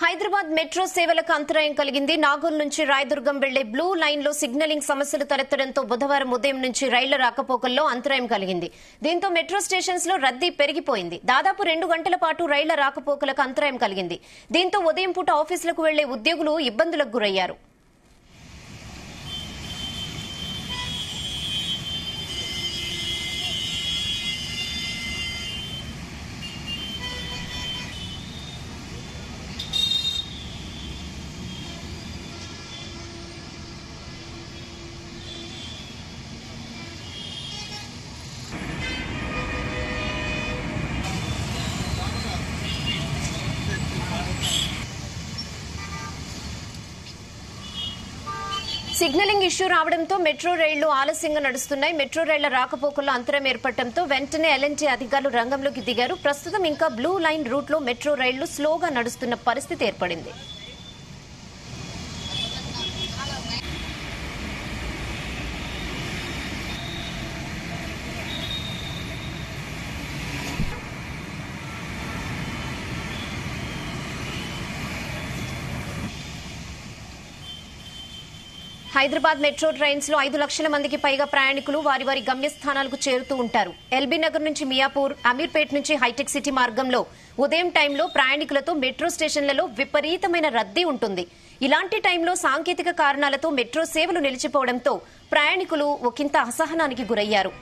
Hyderabad metro సేవలకు అంతరాయం కలిగింది. నాగోల్ నుంచి రాయదుర్గం వెళ్లే బ్లూ లైన్ లో సిగ్నలింగ్ సమస్యలు తలెత్తడంతో బుధవారం ఉదయం నుంచి రైళ్ల రాకపోకల్లో అంతరాయం కలిగింది. దీంతో మెట్రో స్టేషన్స్ లో రద్దీ పెరిగిపోయింది. దాదాపు 2 గంటల పాటు రైళ్ల రాకపోకలకు అంతరాయం కలిగింది. దీంతో ఉదయం పూట ఆఫీసులకు వెళ్లే ఉద్యోగులు ఇబ్బందులకు గురయ్యారు. సిగ్నలింగ్ ఇష్యూ రావడంతో మెట్రో రైళ్లు ఆలస్యంగా నడుస్తున్నాయి. మెట్రో రైళ్ల రాకపోకల్లో అంతరం ఏర్పడటంతో వెంటనే ఎల్ఎన్టీ అధికారులు రంగంలోకి దిగారు. ప్రస్తుతం ఇంకా బ్లూ లైన్ రూట్ లో మెట్రో రైళ్లు స్లోగా నడుస్తున్న పరిస్థితి ఏర్పడింది. హైదరాబాద్ మెట్రో ట్రైన్స్ లో 5 లక్షల మందికి పైగా ప్రయాణికులు వారి వారి గమ్యస్థానాలకు చేరుతూ ఉంటారు. ఎల్బీ నగర్ నుంచి మియాపూర్, అమీర్పేట్ నుంచి హైటెక్ సిటీ మార్గంలో ఉదయం టైంలో ప్రయాణికులతో మెట్రో స్టేషన్లలో విపరీతమైన రద్దీ ఉంటుంది. ఇలాంటి టైంలో సాంకేతిక కారణాలతో మెట్రో సేవలు నిలిచిపోవడంతో ప్రయాణికులు ఒకంత అసహనానికి గురయ్యారు.